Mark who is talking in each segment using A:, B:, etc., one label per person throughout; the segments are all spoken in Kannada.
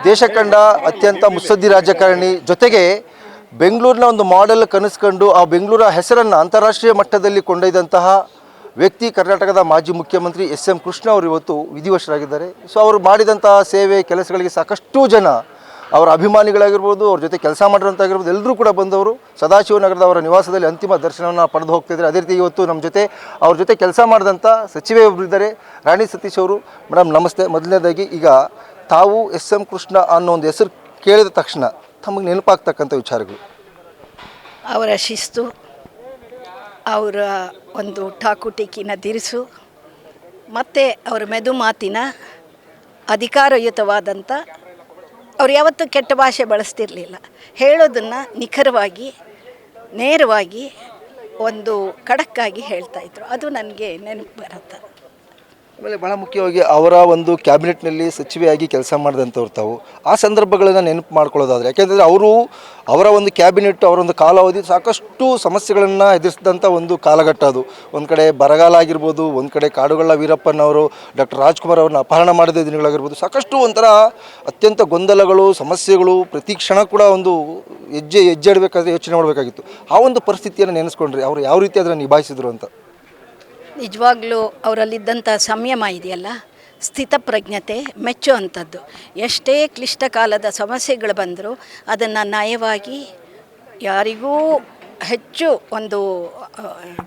A: ದೇಶ ಕಂಡ ಅತ್ಯಂತ ಮುತ್ಸದ್ದಿ ರಾಜಕಾರಣಿ, ಜೊತೆಗೆ ಬೆಂಗಳೂರಿನ ಒಂದು ಮಾಡೆಲ್ ಕನಸ್ಕೊಂಡು ಆ ಬೆಂಗಳೂರ ಹೆಸರನ್ನು ಅಂತಾರಾಷ್ಟ್ರೀಯ ಮಟ್ಟದಲ್ಲಿ ಕೊಂಡೊಯ್ದಂತಹ ವ್ಯಕ್ತಿ ಕರ್ನಾಟಕದ ಮಾಜಿ ಮುಖ್ಯಮಂತ್ರಿ ಎಸ್.ಎಂ. ಕೃಷ್ಣ ಅವರು ಇವತ್ತು ವಿಧಿವಶರಾಗಿದ್ದಾರೆ. ಸೊ ಅವರು ಮಾಡಿದಂತಹ ಸೇವೆ ಕೆಲಸಗಳಿಗೆ ಸಾಕಷ್ಟು ಜನ ಅವರ ಅಭಿಮಾನಿಗಳಾಗಿರ್ಬೋದು, ಅವ್ರ ಜೊತೆ ಕೆಲಸ ಮಾಡಿರೋಂಥಾಗಿರ್ಬೋದು, ಎಲ್ಲರೂ ಕೂಡ ಬಂದವರು ಸದಾಶಿವನಗರದ ಅವರ ನಿವಾಸದಲ್ಲಿ ಅಂತಿಮ ದರ್ಶನವನ್ನು ಪಡೆದು ಹೋಗ್ತಿದ್ದಾರೆ. ಅದೇ ರೀತಿ ಇವತ್ತು ನಮ್ಮ ಜೊತೆ ಅವ್ರ ಜೊತೆ ಕೆಲಸ ಮಾಡಿದಂಥ ಸಚಿವೆ ಒಬ್ಬರು ಇದ್ದಾರೆ, ರಾಣಿ ಸತೀಶ್ ಅವರು. ಮೇಡಮ್ ನಮಸ್ತೆ. ಮೊದಲನೇದಾಗಿ, ಈಗ ತಾವು ಎಸ್.ಎಂ. ಕೃಷ್ಣ ಅನ್ನೋ ಒಂದು ಹೆಸರು ಕೇಳಿದ ತಕ್ಷಣ ತಮಗೆ ನೆನಪಾಗ್ತಕ್ಕಂಥ ವಿಚಾರಗಳು?
B: ಅವರ ಶಿಸ್ತು, ಅವರ ಒಂದು ಠಾಕುಟಿಕಿನ ದಿರಿಸು, ಮತ್ತು ಅವರ ಮೆದು ಮಾತಿನ ಅಧಿಕಾರಯುತವಾದಂಥ, ಅವ್ರು ಯಾವತ್ತೂ ಕೆಟ್ಟ ಭಾಷೆ ಬಳಸ್ತಿರಲಿಲ್ಲ. ಹೇಳೋದನ್ನು ನಿಖರವಾಗಿ, ನೇರವಾಗಿ, ಒಂದು ಖಡಕ್ಕಾಗಿ ಹೇಳ್ತಾಯಿದ್ರು. ಅದು ನನಗೆ ನೆನಪು ಬರುತ್ತೆ.
A: ಆಮೇಲೆ ಭಾಳ ಮುಖ್ಯವಾಗಿ ಅವರ ಒಂದು ಕ್ಯಾಬಿನೆಟ್ನಲ್ಲಿ ಸಚಿವೆಯಾಗಿ ಕೆಲಸ ಮಾಡಿದಂಥವ್ರು ತಾವು. ಆ ಸಂದರ್ಭಗಳನ್ನು ನೆನಪು ಮಾಡ್ಕೊಳ್ಳೋದಾದರೆ, ಯಾಕೆಂದರೆ ಅವರ ಒಂದು ಕ್ಯಾಬಿನೆಟ್, ಅವರೊಂದು ಕಾಲಾವಧಿ ಸಾಕಷ್ಟು ಸಮಸ್ಯೆಗಳನ್ನು ಎದುರಿಸಿದಂಥ ಒಂದು ಕಾಲಘಟ್ಟ ಅದು. ಒಂದು ಕಡೆ ಬರಗಾಲ ಆಗಿರ್ಬೋದು, ಒಂದು ಕಡೆ ಕಾಡುಗಳ ವೀರಪ್ಪನವರು, ಡಾಕ್ಟರ್ ರಾಜ್ಕುಮಾರ್ ಅವ್ರನ್ನ ಅಪಹರಣ ಮಾಡಿದ ದಿನಗಳಾಗಿರ್ಬೋದು, ಸಾಕಷ್ಟು ಒಂಥರ ಅತ್ಯಂತ ಗೊಂದಲಗಳು, ಸಮಸ್ಯೆಗಳು, ಪ್ರತಿ ಕ್ಷಣ ಕೂಡ ಒಂದು ಹೆಜ್ಜೆ ಇಡಬೇಕಾದ್ರೆ ಯೋಚನೆ ಮಾಡಬೇಕಾಗಿತ್ತು. ಆ ಒಂದು ಪರಿಸ್ಥಿತಿಯನ್ನು ನೆನೆಸ್ಕೊಂಡ್ರೆ ಅವರು ಯಾವ ರೀತಿ ಅದನ್ನು ನಿಭಾಯಿಸಿದ್ರು ಅಂತ?
B: ನಿಜವಾಗ್ಲೂ ಅವರಲ್ಲಿದ್ದಂಥ ಸಂಯಮ ಇದೆಯಲ್ಲ, ಸ್ಥಿತಪ್ರಜ್ಞತೆ ಮೆಚ್ಚುವಂಥದ್ದು. ಎಷ್ಟೇ ಕ್ಲಿಷ್ಟ ಕಾಲದ ಸಮಸ್ಯೆಗಳು ಬಂದರೂ ಅದನ್ನು ನಯವಾಗಿ, ಯಾರಿಗೂ ಹೆಚ್ಚು ಒಂದು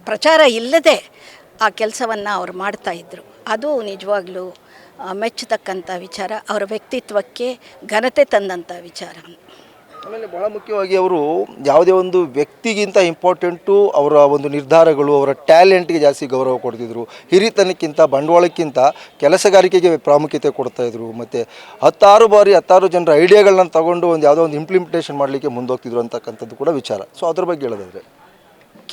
B: ಪ್ರಚಾರ ಇಲ್ಲದೆ ಆ ಕೆಲಸವನ್ನು ಅವ್ರು ಮಾಡ್ತಾಯಿದ್ರು. ಅದು ನಿಜವಾಗ್ಲೂ ಮೆಚ್ಚತಕ್ಕಂಥ ವಿಚಾರ, ಅವರ ವ್ಯಕ್ತಿತ್ವಕ್ಕೆ ಘನತೆ ತಂದಂಥ ವಿಚಾರ.
A: ಆಮೇಲೆ ಭಾಳ ಮುಖ್ಯವಾಗಿ ಅವರು ಯಾವುದೇ ಒಂದು ವ್ಯಕ್ತಿಗಿಂತ ಇಂಪಾರ್ಟೆಂಟು ಅವರ ಒಂದು ನಿರ್ಧಾರಗಳು, ಅವರ ಟ್ಯಾಲೆಂಟ್ಗೆ ಜಾಸ್ತಿ ಗೌರವ ಕೊಡ್ತಿದ್ರು. ಹಿರಿತನಕ್ಕಿಂತ, ಬಂಡವಾಳಕ್ಕಿಂತ ಕೆಲಸಗಾರಿಕೆಗೆ ಪ್ರಾಮುಖ್ಯತೆ ಕೊಡ್ತಾಯಿದ್ರು. ಮತ್ತು 10 ಜನರ ಐಡಿಯಾಗಳನ್ನ ತಗೊಂಡು ಯಾವುದೋ ಒಂದು ಇಂಪ್ಲಿಮೆಂಟೇಷನ್ ಮಾಡಲಿಕ್ಕೆ ಮುಂದೋಗ್ತಿದ್ರು ಅಂತಕ್ಕಂಥದ್ದು ಕೂಡ ವಿಚಾರ. ಸೊ ಅದ್ರ ಬಗ್ಗೆ ಹೇಳೋದಾದರೆ,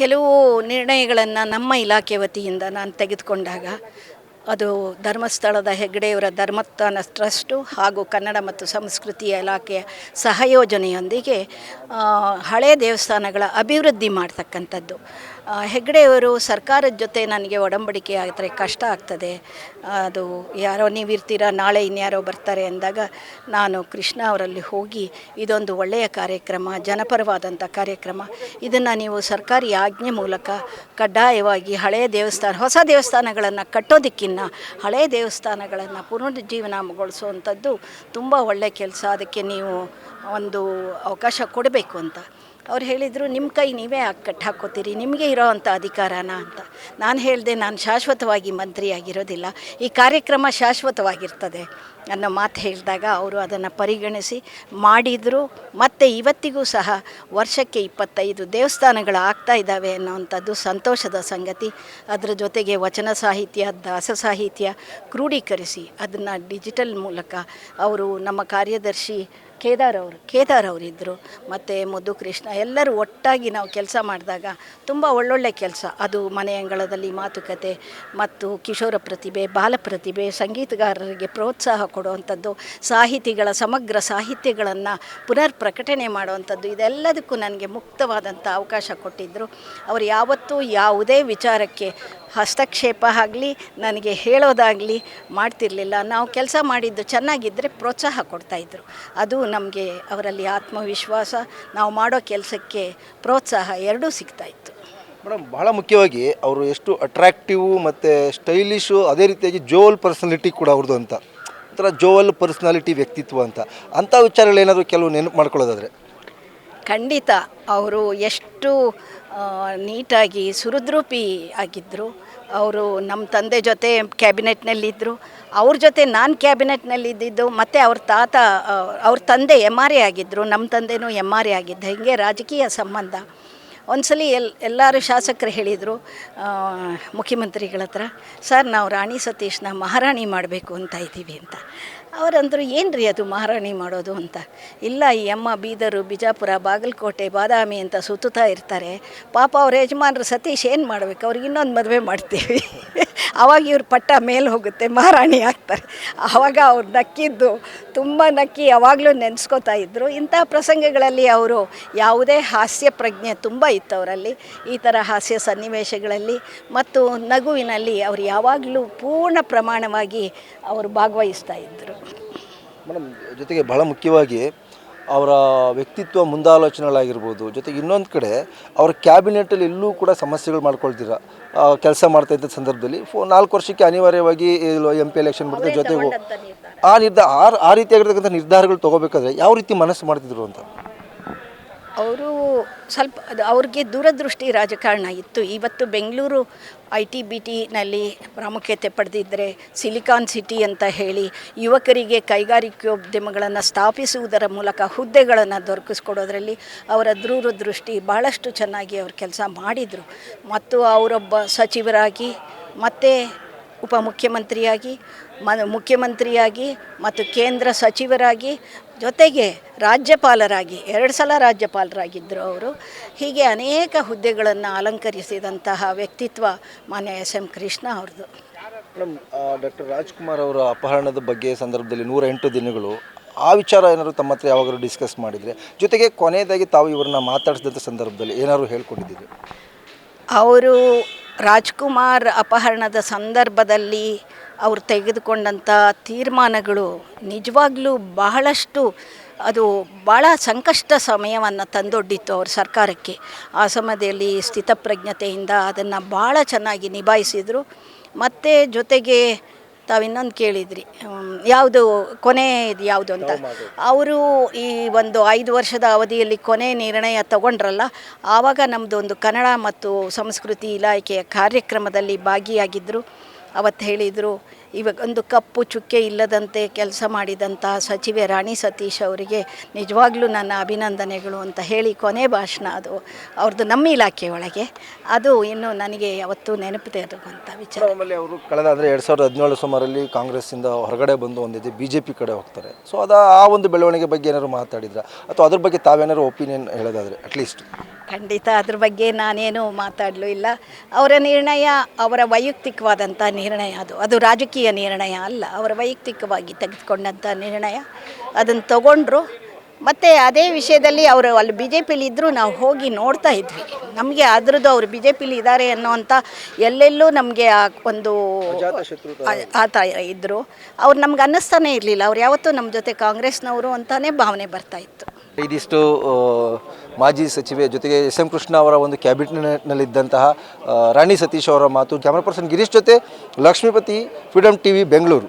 B: ಕೆಲವು ನಿರ್ಣಯಗಳನ್ನು ನಮ್ಮ ಇಲಾಖೆ ವತಿಯಿಂದ ನಾನು ತೆಗೆದುಕೊಂಡಾಗ, ಅದು ಧರ್ಮಸ್ಥಳದ ಹೆಗ್ಗಡೆಯವರ ಧರ್ಮಸ್ಥಾನ ಟ್ರಸ್ಟು ಹಾಗೂ ಕನ್ನಡ ಮತ್ತು ಸಂಸ್ಕೃತಿಯ ಇಲಾಖೆಯ ಸಹಯೋಜನೆಯೊಂದಿಗೆ ಹಳೆಯ ದೇವಸ್ಥಾನಗಳ ಅಭಿವೃದ್ಧಿ ಮಾಡ್ತಕ್ಕಂಥದ್ದು. ಹೆಗ್ಗಡೆಯವರು ಸರ್ಕಾರದ ಜೊತೆ ನನಗೆ ಒಡಂಬಡಿಕೆ ಆದರೆ ಕಷ್ಟ ಆಗ್ತದೆ, ಅದು ಯಾರೋ ನೀವಿರ್ತೀರ, ನಾಳೆ ಇನ್ಯಾರೋ ಬರ್ತಾರೆ ಅಂದಾಗ ನಾನು ಕೃಷ್ಣ ಅವರಲ್ಲಿ ಹೋಗಿ, ಇದೊಂದು ಒಳ್ಳೆಯ ಕಾರ್ಯಕ್ರಮ, ಜನಪರವಾದಂಥ ಕಾರ್ಯಕ್ರಮ, ಇದನ್ನು ನೀವು ಸರ್ಕಾರಿ ಆಜ್ಞೆ ಮೂಲಕ ಕಡ್ಡಾಯವಾಗಿ ಹಳೆಯ ದೇವಸ್ಥಾನ, ಹೊಸ ದೇವಸ್ಥಾನಗಳನ್ನು ಕಟ್ಟೋದಕ್ಕಿಂತ ಹಳೆಯ ದೇವಸ್ಥಾನಗಳನ್ನು ಪುನರುಜ್ಜೀವನಗೊಳಿಸುವಂಥದ್ದು ತುಂಬ ಒಳ್ಳೆಯ ಕೆಲಸ, ಅದಕ್ಕೆ ನೀವು ಒಂದು ಅವಕಾಶ ಕೊಡಬೇಕು ಅಂತ ಅವ್ರು ಹೇಳಿದರು. ನಿಮ್ಮ ಕೈ ನೀವೇ ಕಟ್ಟಿ ಹಾಕ್ಕೋತೀರಿ, ನಿಮಗೆ ಇರೋ ಅಂಥ ಅಧಿಕಾರನ ಅಂತ. ನಾನು ಹೇಳಿದೆ, ನಾನು ಶಾಶ್ವತವಾಗಿ ಮಂತ್ರಿಯಾಗಿರೋದಿಲ್ಲ, ಈ ಕಾರ್ಯಕ್ರಮ ಶಾಶ್ವತವಾಗಿರ್ತದೆ ಅನ್ನೋ ಮಾತು ಹೇಳಿದಾಗ ಅವರು ಅದನ್ನು ಪರಿಗಣಿಸಿ ಮಾಡಿದರು. ಮತ್ತು ಇವತ್ತಿಗೂ ಸಹ ವರ್ಷಕ್ಕೆ 25 ದೇವಸ್ಥಾನಗಳು ಆಗ್ತಾ ಇದ್ದಾವೆ ಅನ್ನೋವಂಥದ್ದು ಸಂತೋಷದ ಸಂಗತಿ. ಅದರ ಜೊತೆಗೆ ವಚನ ಸಾಹಿತ್ಯ, ದಾಸ ಸಾಹಿತ್ಯ ಕ್ರೋಢೀಕರಿಸಿ ಅದನ್ನು ಡಿಜಿಟಲ್ ಮೂಲಕ ಅವರು, ನಮ್ಮ ಕಾರ್ಯದರ್ಶಿ ಕೇದಾರ್ ಅವರಿದ್ದರು, ಮತ್ತು ಮುದ್ದು ಕೃಷ್ಣ, ಎಲ್ಲರೂ ಒಟ್ಟಾಗಿ ನಾವು ಕೆಲಸ ಮಾಡಿದಾಗ ತುಂಬ ಒಳ್ಳೊಳ್ಳೆ ಕೆಲಸ. ಅದು ಮನೆ ಅಂಗಳದಲ್ಲಿ ಮಾತುಕತೆ ಮತ್ತು ಕಿಶೋರ ಪ್ರತಿಭೆ, ಬಾಲ ಪ್ರತಿಭೆ, ಸಂಗೀತಗಾರರಿಗೆ ಪ್ರೋತ್ಸಾಹ ಕೊಡುವಂಥದ್ದು, ಸಾಹಿತಿಗಳ ಸಮಗ್ರ ಸಾಹಿತ್ಯಗಳನ್ನು ಪುನರ್ ಪ್ರಕಟಣೆ ಮಾಡುವಂಥದ್ದು, ಇದೆಲ್ಲದಕ್ಕೂ ನನಗೆ ಮುಕ್ತವಾದಂಥ ಅವಕಾಶ ಕೊಟ್ಟಿದ್ದರು. ಅವರು ಯಾವತ್ತೂ ಯಾವುದೇ ವಿಚಾರಕ್ಕೆ ಹಸ್ತಕ್ಷೇಪ ಆಗಲಿ, ನನಗೆ ಹೇಳೋದಾಗಲಿ ಮಾಡ್ತಿರಲಿಲ್ಲ. ನಾವು ಕೆಲಸ ಮಾಡಿದ್ದು ಚೆನ್ನಾಗಿದ್ದರೆ ಪ್ರೋತ್ಸಾಹ ಕೊಡ್ತಾಯಿದ್ರು. ಅದು ನಮಗೆ ಅವರಲ್ಲಿ ಆತ್ಮವಿಶ್ವಾಸ, ನಾವು ಮಾಡೋ ಕೆಲಸಕ್ಕೆ ಪ್ರೋತ್ಸಾಹ ಎರಡೂ ಸಿಗ್ತಾಯಿತ್ತು.
A: ಮೇಡಮ್, ಭಾಳ ಮುಖ್ಯವಾಗಿ ಅವರು ಎಷ್ಟು ಅಟ್ರಾಕ್ಟಿವ್ ಮತ್ತು ಸ್ಟೈಲಿಶು, ಅದೇ ರೀತಿಯಾಗಿ ಜೋವಲ್ ಪರ್ಸನಾಲಿಟಿ ಕೂಡ ಅವ್ರದ್ದು ಅಂತ, ಒಂಥರ ಜೋವಲ್ ಪರ್ಸನಾಲಿಟಿ ವ್ಯಕ್ತಿತ್ವ ಅಂಥ ವಿಚಾರಗಳೇನಾದರೂ ಕೆಲವು ನೆನಪು ಮಾಡ್ಕೊಳ್ಳೋದಾದರೆ?
B: ಖಂಡಿತ ಅವರು ಎಷ್ಟು ನೀಟಾಗಿ ಸುಹೃದ್ರೂಪಿ ಆಗಿದ್ದರು. ಅವರು ನಮ್ಮ ತಂದೆ ಜೊತೆ ಕ್ಯಾಬಿನೆಟ್ನಲ್ಲಿದ್ದರು, ಅವ್ರ ಜೊತೆ ನಾನು ಕ್ಯಾಬಿನೆಟ್ನಲ್ಲಿದ್ದಿದ್ದು, ಮತ್ತು ಅವ್ರ ತಂದೆ MRA ಆಗಿದ್ದರು, ನಮ್ಮ ತಂದೆನೂ MRA ಆಗಿದ್ದ. ಹೀಗೆ ರಾಜಕೀಯ ಸಂಬಂಧ. ಒಂದ್ಸಲ ಎಲ್ಲರೂ ಶಾಸಕರು ಹೇಳಿದರು ಮುಖ್ಯಮಂತ್ರಿಗಳ ಹತ್ರ, ಸರ್ ನಾವು ರಾಣಿ ಸತೀಶ್ನ ಮಹಾರಾಣಿ ಮಾಡಬೇಕು ಅಂತ ಇದ್ದೀವಿ ಅಂತ. ಅವರಂದರು, ಏನು ರೀ ಅದು ಮಹಾರಾಣಿ ಮಾಡೋದು ಅಂತ. ಇಲ್ಲ, ಈ ಅಮ್ಮ ಬೀದರು, ಬಿಜಾಪುರ, ಬಾಗಲಕೋಟೆ, ಬಾದಾಮಿ ಅಂತ ಸುತ್ತುತ್ತಾ ಇರ್ತಾರೆ, ಪಾಪ ಅವ್ರ ಯಜಮಾನ್ರು ಸತೀಶ್ ಏನು ಮಾಡಬೇಕು, ಅವ್ರಿಗೆ ಇನ್ನೊಂದು ಮದುವೆ ಮಾಡ್ತೀವಿ, ಆವಾಗ ಇವ್ರ ಪಟ್ಟ ಮೇಲೆ ಹೋಗುತ್ತೆ, ಮಹಾರಾಣಿ ಆಗ್ತಾರೆ. ಆವಾಗ ಅವ್ರು ನಕ್ಕಿದ್ದು, ತುಂಬ ನಕ್ಕಿ ಯಾವಾಗಲೂ ನೆನೆಸ್ಕೋತಾ ಇದ್ದರು. ಇಂಥ ಪ್ರಸಂಗಗಳಲ್ಲಿ ಅವರು ಯಾವುದೇ ಹಾಸ್ಯ ಪ್ರಜ್ಞೆ ತುಂಬ ಇತ್ತು ಅವರಲ್ಲಿ. ಈ ಥರ ಹಾಸ್ಯ ಸನ್ನಿವೇಶಗಳಲ್ಲಿ ಮತ್ತು ನಗುವಿನಲ್ಲಿ ಅವರು ಯಾವಾಗಲೂ ಪೂರ್ಣ ಪ್ರಮಾಣವಾಗಿ ಅವರು ಭಾಗವಹಿಸ್ತಾ ಇದ್ದರು.
A: ಮೇಡಮ್, ಜೊತೆಗೆ ಬಹಳ ಮುಖ್ಯವಾಗಿ ಅವರ ವ್ಯಕ್ತಿತ್ವ ಮುಂದಾಲೋಚನೆಗಳಾಗಿರ್ಬೋದು, ಜೊತೆಗೆ ಇನ್ನೊಂದು ಕಡೆ ಅವರ ಕ್ಯಾಬಿನೆಟಲ್ಲಿ ಎಲ್ಲೂ ಕೂಡ ಸಮಸ್ಯೆಗಳು ಮಾಡ್ಕೊಳ್ತೀರ ಕೆಲಸ ಮಾಡ್ತಾ ಇದ್ದ ಸಂದರ್ಭದಲ್ಲಿ 4 ವರ್ಷಕ್ಕೆ ಅನಿವಾರ್ಯವಾಗಿ MP ಎಲೆಕ್ಷನ್ ಬರುತ್ತೆ, ಜೊತೆಗೂ ಆ ರೀತಿಯಾಗಿರ್ತಕ್ಕಂಥ ನಿರ್ಧಾರಗಳು ತೊಗೋಬೇಕಾದ್ರೆ ಯಾವ ರೀತಿ ಮನಸ್ಸು ಮಾಡ್ತಿದ್ರು ಅಂತ.
B: ಅವರು ಸ್ವಲ್ಪ ಅವ್ರಿಗೆ ದೂರದೃಷ್ಟಿ ರಾಜಕಾರಣ ಇತ್ತು. ಇವತ್ತು ಬೆಂಗಳೂರು IT-BTನಲ್ಲಿ ಪ್ರಾಮುಖ್ಯತೆ ಪಡೆದಿದ್ದರೆ ಸಿಲಿಕಾನ್ ಸಿಟಿ ಅಂತ ಹೇಳಿ ಯುವಕರಿಗೆ ಕೈಗಾರಿಕೋದ್ಯಮಗಳನ್ನು ಸ್ಥಾಪಿಸುವುದರ ಮೂಲಕ ಹುದ್ದೆಗಳನ್ನು ದೊರಕಿಸ್ಕೊಡೋದ್ರಲ್ಲಿ ಅವರ ದೂರದೃಷ್ಟಿ ಭಾಳಷ್ಟು ಚೆನ್ನಾಗಿ ಅವರು ಕೆಲಸ ಮಾಡಿದರು. ಮತ್ತು ಅವರೊಬ್ಬ ಸಚಿವರಾಗಿ ಮತ್ತು ಉಪಮುಖ್ಯಮಂತ್ರಿಯಾಗಿ ಮುಖ್ಯಮಂತ್ರಿಯಾಗಿ ಮತ್ತು ಕೇಂದ್ರ ಸಚಿವರಾಗಿ ಜೊತೆಗೆ ರಾಜ್ಯಪಾಲರಾಗಿ 2 ಸಲ ರಾಜ್ಯಪಾಲರಾಗಿದ್ದರು ಅವರು. ಹೀಗೆ ಅನೇಕ ಹುದ್ದೆಗಳನ್ನು ಅಲಂಕರಿಸಿದಂತಹ ವ್ಯಕ್ತಿತ್ವ ಮಾನ್ಯ SM ಕೃಷ್ಣ ಅವ್ರದ್ದು.
A: ಮೇಡಮ್, ಡಾಕ್ಟರ್ ರಾಜ್ಕುಮಾರ್ ಅವರ ಅಪಹರಣದ ಬಗ್ಗೆ ಸಂದರ್ಭದಲ್ಲಿ 108 ದಿನಗಳು ಆ ವಿಚಾರ ಏನಾದ್ರು ತಮ್ಮ ಹತ್ರ ಯಾವಾಗಾದ್ರು ಡಿಸ್ಕಸ್ ಮಾಡಿದರೆ, ಜೊತೆಗೆ ಕೊನೆಯದಾಗಿ ತಾವು ಇವ್ರನ್ನ ಮಾತಾಡಿಸಿದಂಥ ಸಂದರ್ಭದಲ್ಲಿ ಏನಾದ್ರು ಹೇಳ್ಕೊಂಡಿದ್ದೀರಿ?
B: ಅವರು ರಾಜ್ಕುಮಾರ್ ಅಪಹರಣದ ಸಂದರ್ಭದಲ್ಲಿ ಅವರು ತೆಗೆದುಕೊಂಡಂಥ ತೀರ್ಮಾನಗಳು ನಿಜವಾಗ್ಲೂ ಬಹಳಷ್ಟು ಅದು ಭಾಳ ಸಂಕಷ್ಟ ಸಮಯವನ್ನು ತಂದೊಡ್ಡಿತ್ತು ಅವ್ರ ಸರ್ಕಾರಕ್ಕೆ. ಆ ಸಮಯದಲ್ಲಿ ಸ್ಥಿತಪ್ರಜ್ಞತೆಯಿಂದ ಅದನ್ನು ಭಾಳ ಚೆನ್ನಾಗಿ ನಿಭಾಯಿಸಿದರು. ಮತ್ತು ಜೊತೆಗೆ ತಾವಿನ್ನೊಂದು ಕೇಳಿದ್ರಿ, ಯಾವುದು ಕೊನೆ ಯಾವುದು ಅಂತ. ಅವರು ಈ ಒಂದು 5 ವರ್ಷದ ಅವಧಿಯಲ್ಲಿ ಕೊನೆ ನಿರ್ಣಯ ತಗೊಂಡ್ರಲ್ಲ, ಆವಾಗ ನಮ್ಮದು ಒಂದು ಕನ್ನಡ ಮತ್ತು ಸಂಸ್ಕೃತಿ ಇಲಾಖೆಯ ಕಾರ್ಯಕ್ರಮದಲ್ಲಿ ಭಾಗಿಯಾಗಿದ್ದರು. ಅವತ್ತು ಹೇಳಿದರು, ಇವಾಗ ಒಂದು ಕಪ್ಪು ಚುಕ್ಕೆ ಇಲ್ಲದಂತೆ ಕೆಲಸ ಮಾಡಿದಂಥ ಸಚಿವೆ ರಾಣಿ ಸತೀಶ್ ಅವರಿಗೆ ನಿಜವಾಗ್ಲೂ ನನ್ನ ಅಭಿನಂದನೆಗಳು ಅಂತ ಹೇಳಿ ಕೊನೆ ಭಾಷಣ ಅದು ಅವ್ರದ್ದು ನಮ್ಮ ಇಲಾಖೆಯೊಳಗೆ. ಅದು ಇನ್ನೂ ನನಗೆ ಯಾವತ್ತೂ ನೆನಪಿದೆ ಇರುವಂಥ ವಿಚಾರ.
A: ಆಮೇಲೆ ಅವರು ಕಳೆದ 2017 ಸುಮಾರಲ್ಲಿ ಕಾಂಗ್ರೆಸ್ಸಿಂದ ಹೊರಗಡೆ ಬಂದು ಒಂದಿದೆ BJP ಕಡೆ ಹೋಗ್ತಾರೆ. ಸೊ ಆ ಒಂದು ಬೆಳವಣಿಗೆ ಬಗ್ಗೆ ಏನಾದ್ರು ಮಾತಾಡಿದ್ರ, ಅಥವಾ ಅದ್ರ ಬಗ್ಗೆ ತಾವೇನಾದ್ರು ಒಪಿನಿಯನ್ ಹೇಳೋದಾದರೆ ಅಟ್ಲೀಸ್ಟ್?
B: ಖಂಡಿತ ಅದ್ರ ಬಗ್ಗೆ ನಾನೇನು ಮಾತಾಡಲೂ ಇಲ್ಲ. ಅವರ ನಿರ್ಣಯ ಅವರ ವೈಯಕ್ತಿಕವಾದಂಥ ನಿರ್ಣಯ, ಅದು ರಾಜಕೀಯ ನಿರ್ಣಯ ಅಲ್ಲ, ಅವರ ವೈಯಕ್ತಿಕವಾಗಿ ತೆಗೆದುಕೊಂಡಂಥ ನಿರ್ಣಯ. ಅದನ್ನು ತಗೊಂಡ್ರು. ಮತ್ತು ಅದೇ ವಿಷಯದಲ್ಲಿ ಅವರು ಅಲ್ಲಿ BJPಲಿ ಇದ್ದರೂ ನಾವು ಹೋಗಿ ನೋಡ್ತಾ ಇದ್ವಿ. ನಮಗೆ ಅದರದ್ದು ಅವರು BJPಲಿ ಇದ್ದಾರೆ ಅನ್ನೋವಂಥ ಎಲ್ಲೆಲ್ಲೂ ನಮಗೆ ಒಂದು ಆತ ಇದ್ದರು. ಅವ್ರು ನಮ್ಗೆ ಅನ್ನಿಸ್ತಾನೆ ಇರಲಿಲ್ಲ ಅವ್ರು ಯಾವತ್ತೂ ನಮ್ಮ ಜೊತೆ ಕಾಂಗ್ರೆಸ್ನವರು ಅಂತಲೇ ಭಾವನೆ ಬರ್ತಾಯಿತ್ತು.
A: ಇದಿಷ್ಟು ಮಾಜಿ ಸಚಿವೆ ಜೊತೆಗೆ SM ಕೃಷ್ಣ ಅವರ ಒಂದು ಕ್ಯಾಬಿನೆಟ್ನಲ್ಲಿದ್ದಂತಹ ರಾಣಿ ಸತೀಶ್ ಅವರ ಮಾತು. ಕ್ಯಾಮ್ರಾ ಪರ್ಸನ್ ಗಿರೀಶ್ ಜೊತೆ ಲಕ್ಷ್ಮೀಪತಿ, ಫ್ರೀಡಮ್ TV, ಬೆಂಗಳೂರು.